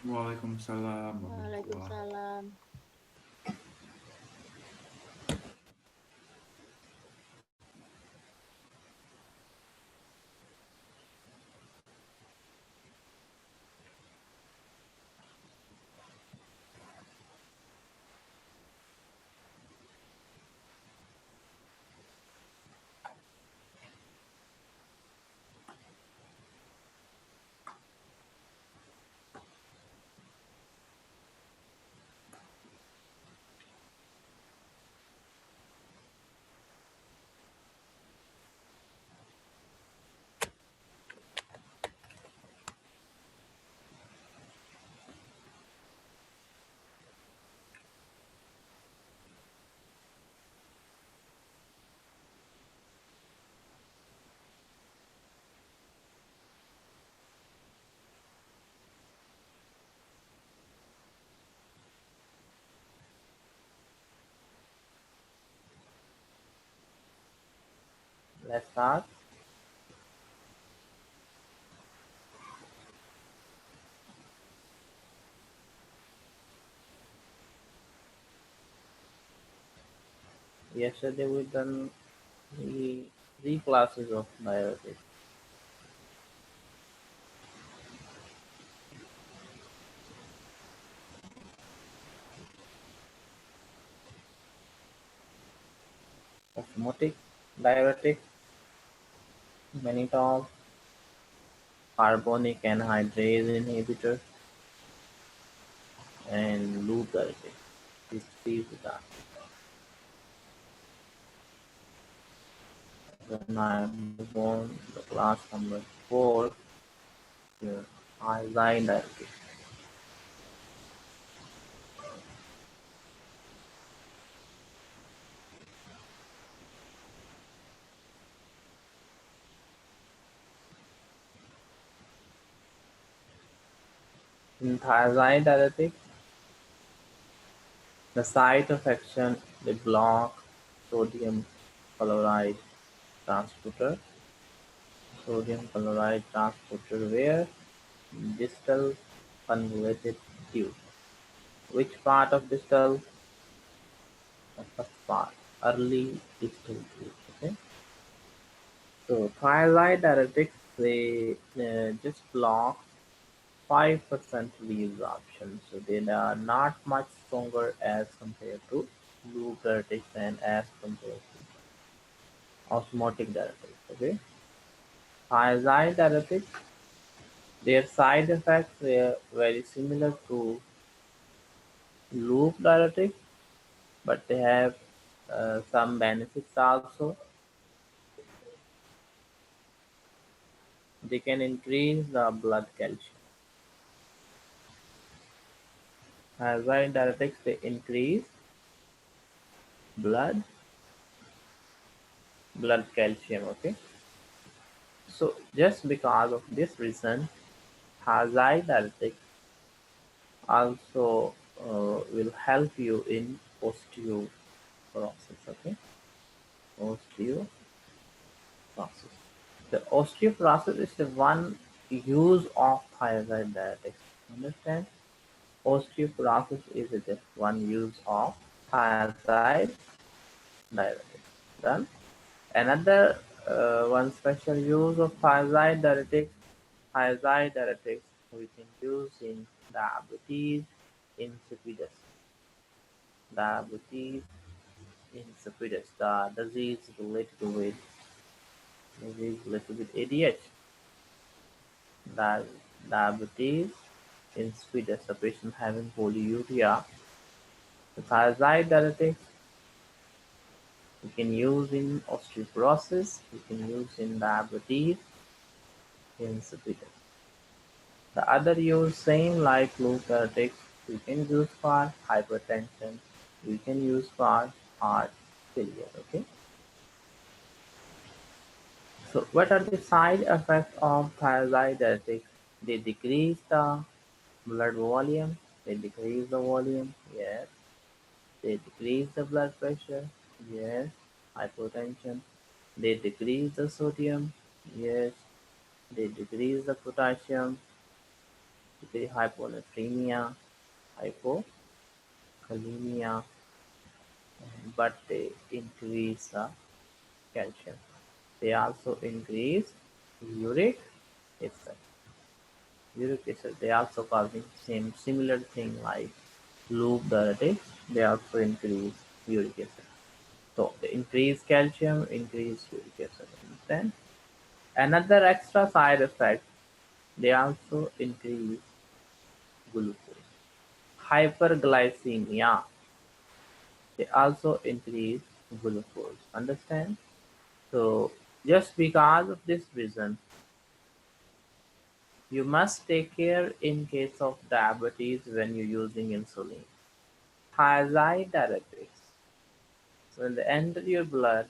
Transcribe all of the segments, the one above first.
Waalaikumsalam warahmatullah. Waalaikumsalam. Let's start. Yesterday we done the three classes of diuretics. Osmotic diuretic, mannitol, carbonic anhydrase inhibitor, and loop diuretic. These three we done. Then I move on to class number 4, here, iodine diuretic. In thiazide diuretic, the site of action, they block sodium chloride transporter, where distal convoluted tube. Which part of distal? The first part, early distal tube. Okay. So thiazide diuretics, they just block 5% reabsorption. So they are not much stronger as compared to loop diuretics and as compared to osmotic diuretics. Okay. Thiazide diuretics, their side effects were very similar to loop diuretics, but they have some benefits also. They can increase the blood calcium. Thiazide diuretics, they increase blood calcium. Okay. So just because of this reason, thiazide diuretics also will help you in osteoporosis. Okay. Osteoporosis. The osteoporosis is the one use of thiazide diuretics. Understand? Osteoporosis is just one use of thiazide diuretics. Done. Another one special use of thiazide diuretics we can use in diabetes insipidus. Diabetes insipidus, the disease related with ADH. Di- Diabetes insipidus, a patient having polyuria. The thiazide diuretics we can use in osteoporosis, we can use in diabetes insipidus. The other use same like diuretics, we can use for hypertension, we can use for heart failure. Okay. So what are the side effects of thiazide diuretics? They decrease the blood volume, they decrease the volume, yes. They decrease the blood pressure, yes. Hypotension, they decrease the sodium, yes. They decrease the potassium, the hyponatremia, hypokalemia, but they increase calcium. They also increase uric acid. Uric acid. They also causing same similar thing like loop diuretics. They also increase uric acid. So they increase calcium, increase uric acid. Understand? Another extra side effect, they also increase glucose. Hyperglycemia, they also increase glucose. Understand? So just because of this reason, you must take care in case of diabetes when you're using insulin. Thiazide diuretics. When they enter your blood,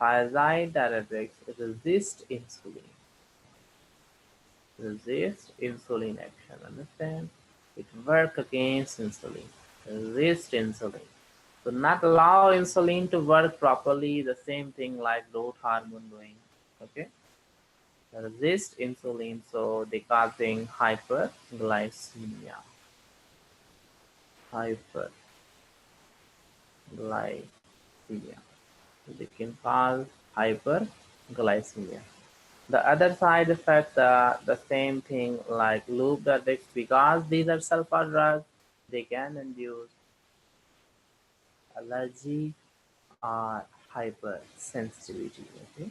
thiazide diuretics resist insulin. Resist insulin action. Understand? It work against insulin. Resist insulin. So not allow insulin to work properly. The same thing like growth hormone doing. Okay. Resist insulin, so they causing hyperglycemia. Hyperglycemia. They can cause hyperglycemia. The other side effects are the same thing like loop addicts because these are sulfur drugs. They can induce allergy or hypersensitivity. Okay,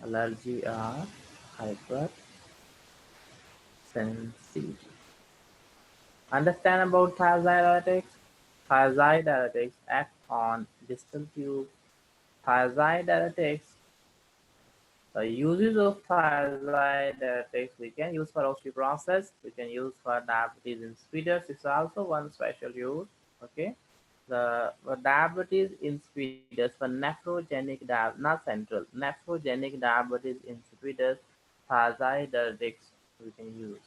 allergy or hypersensitivity. Understand about thiazide. Thiazide act on distal tube. Thiazide the uses of thiazide we can use for osteoporosis, we can use for diabetes insipidus. It's also one special use. Okay, the for diabetes insipidus for nephrogenic not central nephrogenic diabetes insipidus, thiazide we can use.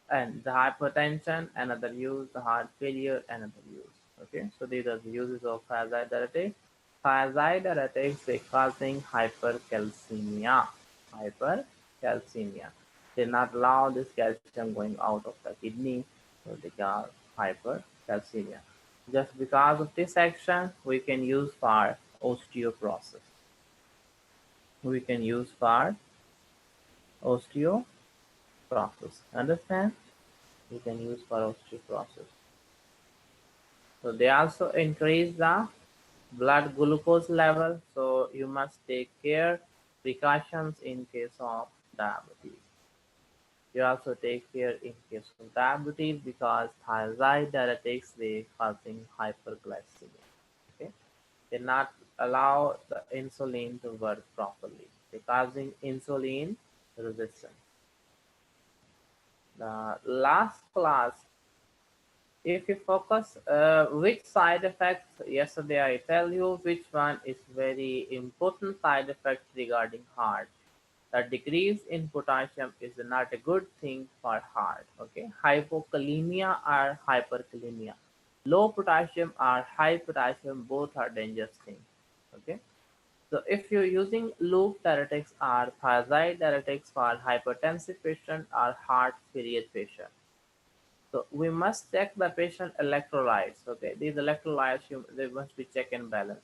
And the hypertension, another use, the heart failure, another use. Okay, so these are the uses of thiazide diuretics. Thiazide diuretics they causing hypercalcemia. Hypercalcemia. They not allow this calcium going out of the kidney, so they cause hypercalcemia. Just because of this action, we can use for osteoporosis. We can use for osteoporosis. Understand? We can use for osteoporosis. So they also increase the blood glucose level. So you must take care precautions in case of diabetes. You also take care in case of diabetes because thiazide diuretics they causing hyperglycemia. Okay, they not allow the insulin to work properly. They causing insulin resistance. The last class, if you focus which side effects, yesterday I tell you which one is very important side effect regarding heart. The decrease in potassium is not a good thing for heart. Okay, hypokalemia or hyperkalemia, low potassium or high potassium, both are dangerous things. Okay, so if you're using loop diuretics or thiazide diuretics for hypertensive patient or heart failure patient, so we must check the patient electrolytes. Okay, these electrolytes they must be check and balance.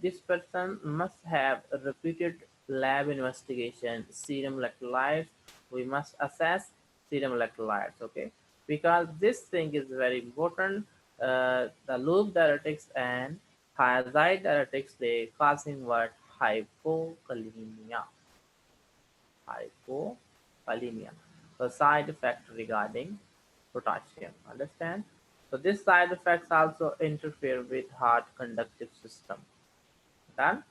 This person must have a repeated lab investigation. Serum electrolytes. We must assess serum electrolytes. Okay, because this thing is very important. The loop diuretics and thiazide diuretics they causing what hypokalemia. Hypokalemia. The side effect regarding potassium. Understand? So these side effects also interfere with heart conductive system. Done?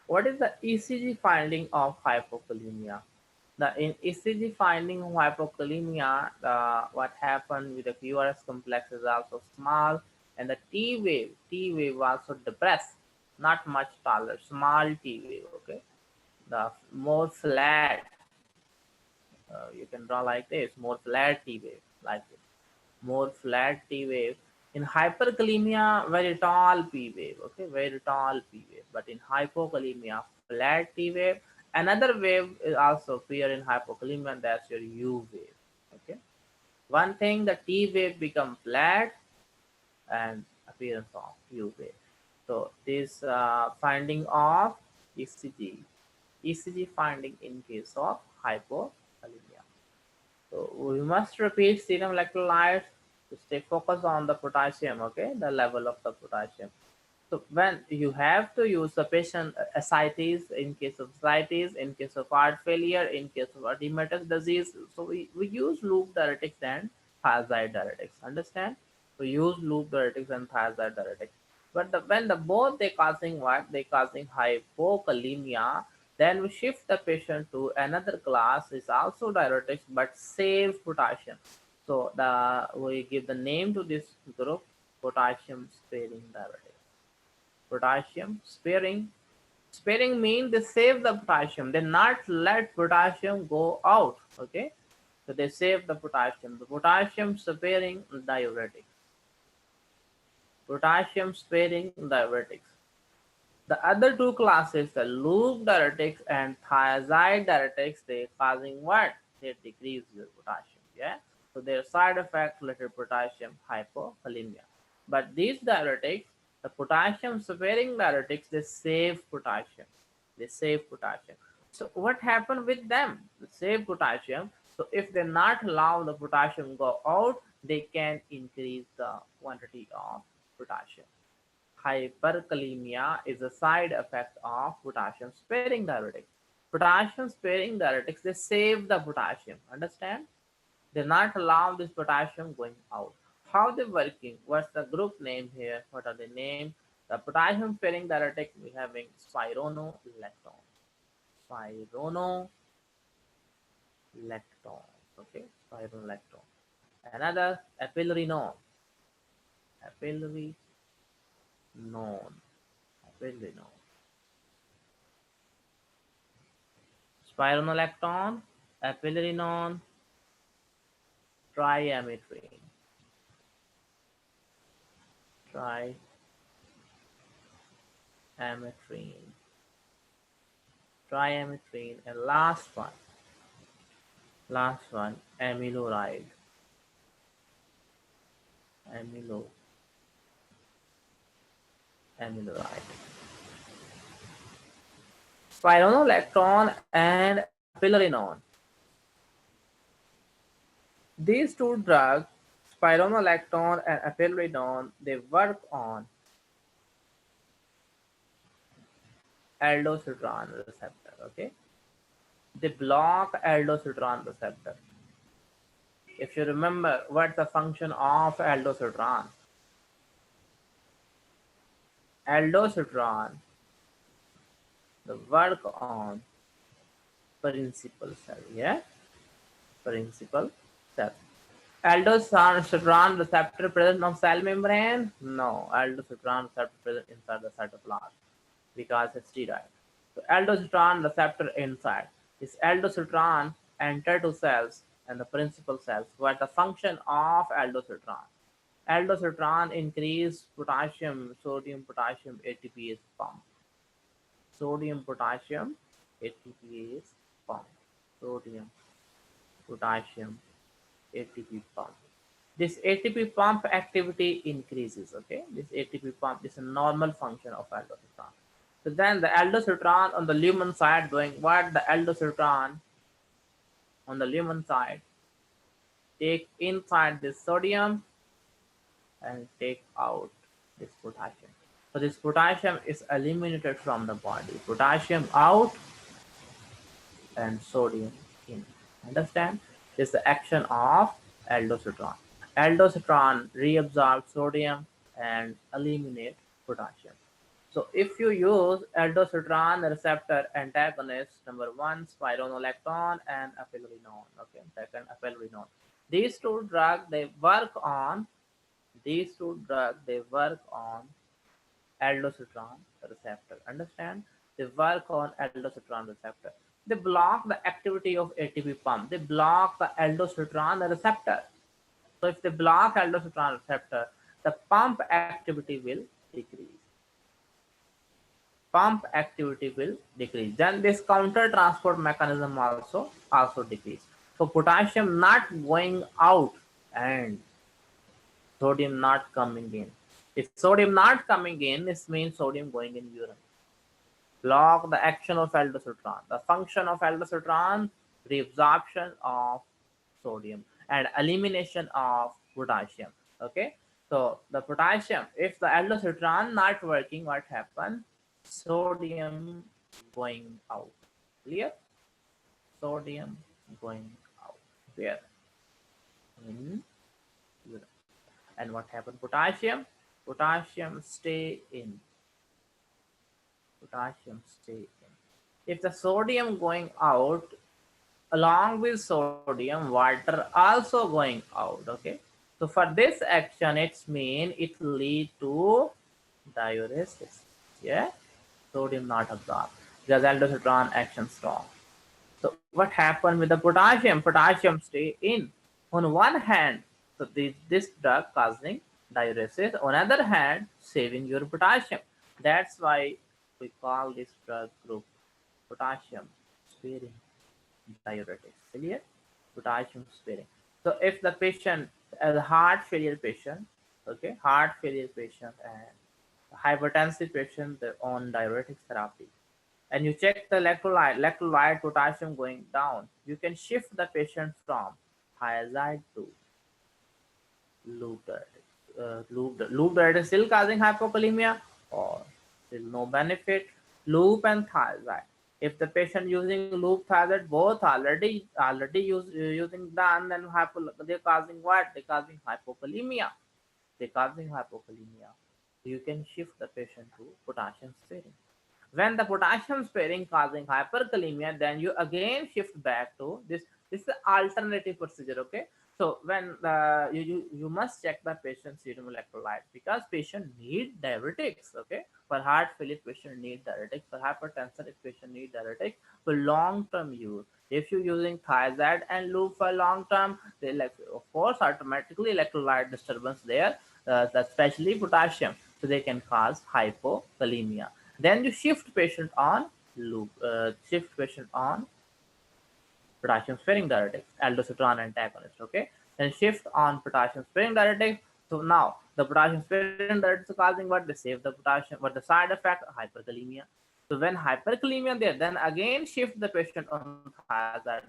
What is the ECG finding of hypokalemia? The in ECG finding of hypokalemia, what happened with the QRS complex is also small, and the T wave also depressed, not much taller, small T wave. Okay, the more flat, you can draw like this, more flat T wave, like this, more flat T wave. In hyperkalemia, very tall P wave, okay, very tall P wave. But in hypokalemia, flat T wave Another wave is also appear in hypokalemia, and that's your U wave. Okay. One thing, the T wave become flat and appearance of U wave. So this finding of ECG, ECG finding in case of hypokalemia. So we must repeat serum electrolytes to stay focused on the potassium, okay, the level of the potassium. So when you have to use the patient ascites in case of ascites, in case of heart failure, in case of rheumatic disease, so we use loop diuretics and thiazide diuretics. Understand? We use loop diuretics and thiazide diuretics. But when the both they causing what? They causing hypokalemia, then we shift the patient to another class is also diuretics but saves potassium. So the we give the name to this group potassium sparing diuretics. Potassium sparing. Sparing means they save the potassium. They not let potassium go out. Okay. So they save the potassium. The potassium sparing diuretics. Potassium sparing diuretics. The other two classes, the loop diuretics and thiazide diuretics, they causing what? They decrease your potassium. Yeah. So their side effect related potassium hypokalemia. But these diuretics, the potassium sparing diuretics, they save potassium. They save potassium. So what happened with them? They save potassium. So if they not allow the potassium go out, they can increase the quantity of potassium. Hyperkalemia is a side effect of potassium sparing diuretics. Potassium sparing diuretics, they save the potassium. Understand? They not allow this potassium going out. How they working? What's the group name here? What are the name? The potassium sparing diuretic we having spironolactone. Spironolactone. Okay, spironolactone. Another apelrinone. Apelrinone. Apelrinone. Spironolactone, apelrinone, triametrine, triametrine, triametrine, and last one, amyloride, amylo, amyloride. Spironolactone and apelrinone. These two drugs, spironolactone and apelrinone, they work on aldosterone receptor. Okay, they block aldosterone receptor. If you remember, what's the function of aldosterone? Aldosterone, the work on principal cell, yeah? Principal cell. Aldosterone receptor present on cell membrane? No, aldosterone receptor present inside the cytoplasm because it's steroid. So aldosterone receptor inside. This aldosterone enter to cells and the principal cells. What the function of aldosterone? Aldosterone increase potassium, sodium, potassium ATPase pump. Sodium, potassium ATPase pump. Sodium, potassium ATP pump. This ATP pump activity increases. Okay, this ATP pump is a normal function of aldosterone. So then the aldosterone on the lumen side doing what? The aldosterone on the lumen side take inside this sodium and take out this potassium. So this potassium is eliminated from the body. Potassium out and sodium in. Understand? This is the action of aldosterone. Aldosterone reabsorbs sodium and eliminate potassium. So if you use aldosterone receptor antagonist, number one, spironolactone and apelrinone. Okay, second, apelrinone. These two drugs they work on. These two drugs they work on aldosterone receptor. Understand? They work on aldosterone receptor. They block the activity of ATP pump. They block the aldosterone receptor. So if they block aldosterone receptor, the pump activity will decrease. pump activity will decrease. Then this counter transport mechanism also decrease. So potassium not going out and sodium not coming in. If sodium not coming in, this means sodium going in urine. Block the action of aldosterone. The function of aldosterone, reabsorption of sodium and elimination of potassium. Okay, so the potassium, if the aldosterone not working, what happen? Sodium going out. Clear? Sodium going out. Where? In urine. And what happened? Potassium? Potassium stay in. Potassium stay in. If the sodium going out, along with sodium, water also going out. Okay, so for this action, it's mean it lead to diuresis. Yeah, sodium not absorbed because aldosterone action strong. So what happened with the potassium? Potassium stay in. On one hand, so this drug causing diuresis. On other hand, saving your potassium. That's why we call this drug group potassium sparing diuretics. Clear? Potassium sparing. So if the patient, a heart failure patient, okay, heart failure patient and hypertensive patient, they're on diuretic therapy, and you check the electrolyte potassium going down, you can shift the patient from thiazide to loop diuretics. Loop diuretics still causing hypokalemia or still no benefit. Loop and thiazide. If the patient using loop thiazide, both using done, then they're causing what? They're causing hypokalemia. They're causing hypokalemia. You can shift the patient to potassium sparing. When the potassium sparing causing hyperkalemia, then you again shift back to this. This is the alternative procedure. Okay, so when you must check the patient's serum electrolyte because patient need diuretics. Okay, for heart failure patient need diuretics, for hypertension if patient need diuretics for long term use. If you're using thiazide and loop for long term, they like of course automatically electrolyte disturbance there, especially potassium, so they can cause hypokalemia. Then you shift patient on shift patient on potassium sparing diuretics, aldosterone antagonist. Okay, then shift on potassium sparing diuretics. So now the potassium sparing diuretics are causing what? They save the potassium, but the side effect hyperkalemia. So when hyperkalemia there, then again shift the patient on thiazide.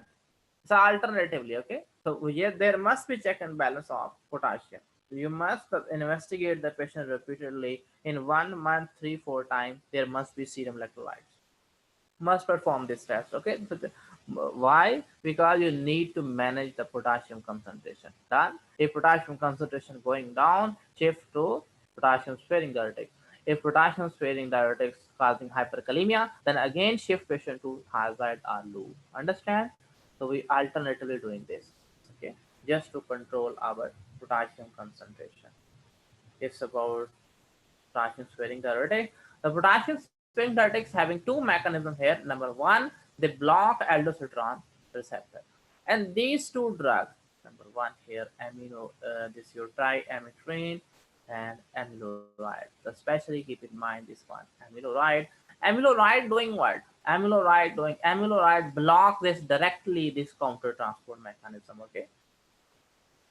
So alternatively, okay. So yes, there must be check and balance of potassium. You must investigate the patient repeatedly in 1 month, 3, 4 times. There must be serum electrolytes. Must perform this test. Okay, why? Because you need to manage the potassium concentration. Done. If potassium concentration going down, shift to potassium sparing diuretics. If potassium sparing diuretics causing hyperkalemia, then again shift patient to thiazide or loop. Understand? So we alternatively doing this. Okay, just to control our potassium concentration. It's about potassium sparing diuretic. The potassium sparing diuretics having two mechanisms here. Number one, they block aldosterone receptor. And these two drugs, number one here, this your triamytrine and amyloid. So especially keep in mind this one, amyloid. Amyloid doing what? Amyloid block this directly, this counter transport mechanism. Okay,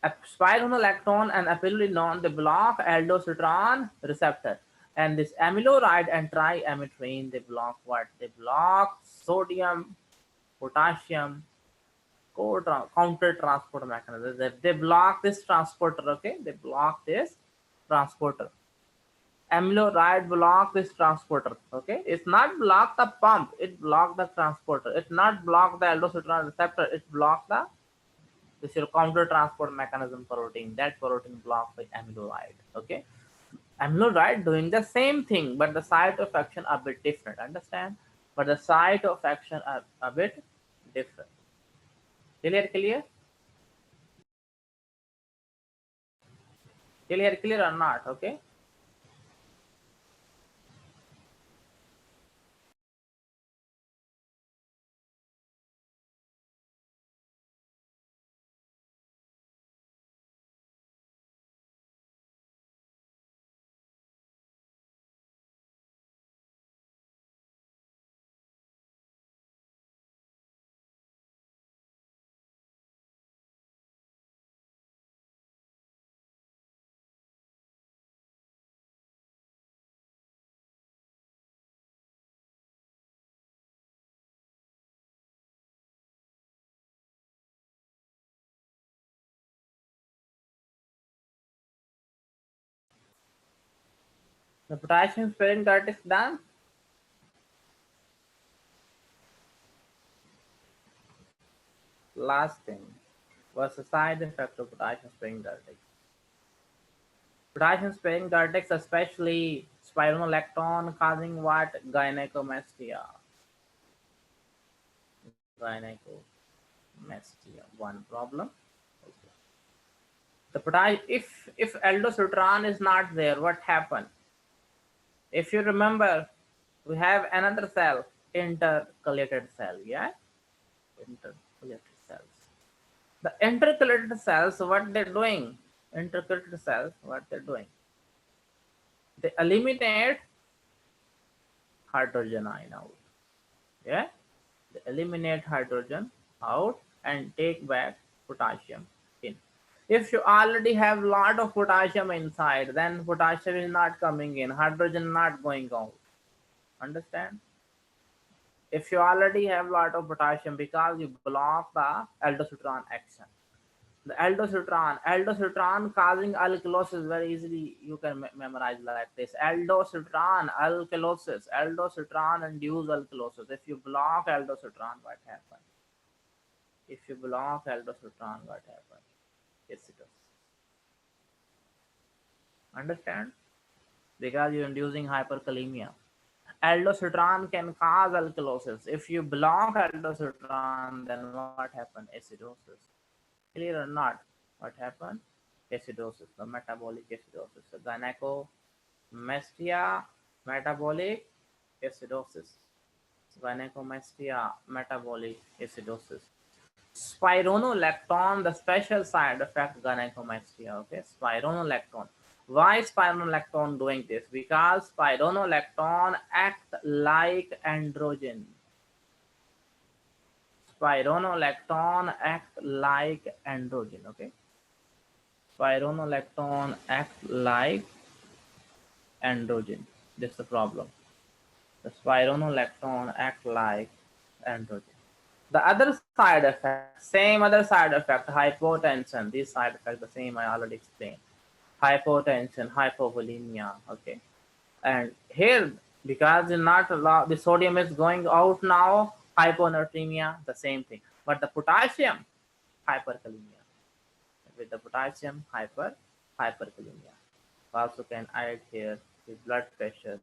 spironolactone and epinephrine, they block aldosterone receptor. And this amyloid and triamytrine, they block what? They block sodium, potassium, counter transport mechanism. They block this transporter, okay? They block this transporter. Amyloid block this transporter, okay? It's not block the pump, it block the transporter. It's not block the aldosterone receptor, it block the this your counter transport mechanism protein, that protein blocked by amyloid. Okay, amyloid doing the same thing, but the site of action a bit different. Understand? But the site of action are a bit different. Clear? Clear or not? Okay. The potassium sparing diuretics done. Last thing, what's the side effect of potassium sparing diuretics? Potassium sparing diuretics, especially spironolactone, causing what? Gynecomastia. Gynecomastia. One problem. Okay. The if aldosterone is not there, what happened? If you remember, we have another cell, intercalated cell. Yeah, intercalated cells. The intercalated cells, what they're doing? Intercalated cells, what they're doing? They eliminate hydrogen ion out. Yeah, they eliminate hydrogen out and take back potassium in. If you already have lot of potassium inside, then potassium is not coming in, hydrogen not going out. Understand? If you already have lot of potassium because you block the aldosterone action. The aldosterone causing alkalosis very easily you can memorize like this. Aldosterone, alkalosis, aldosterone induce alkalosis. If you block aldosterone, what happens? If you block aldosterone, what happens? Acidosis. Understand? Because you're inducing hyperkalemia. Aldosterone can cause alkalosis. If you block aldosterone, then what happens? Acidosis. Clear or not? What happened? Acidosis, the metabolic acidosis. So gynecomastia, metabolic acidosis. Gynecomastia, metabolic acidosis. Spironolactone, the special side effect gynecomastia. Okay, spironolactone. Why spironolactone doing this? Because spironolactone act like androgen. Spironolactone act like androgen. Okay, spironolactone act like androgen. That's the problem. The spironolactone act like androgen. The other side effect, same other side effect, hypotension. This side effect, the same I already explained. Hypotension, hypovolemia. Okay, and here because it's not allowed, the sodium is going out now. Hyponatremia, the same thing. But the potassium, hyperkalemia. With the potassium, hyperkalemia. Also can add here the blood pressure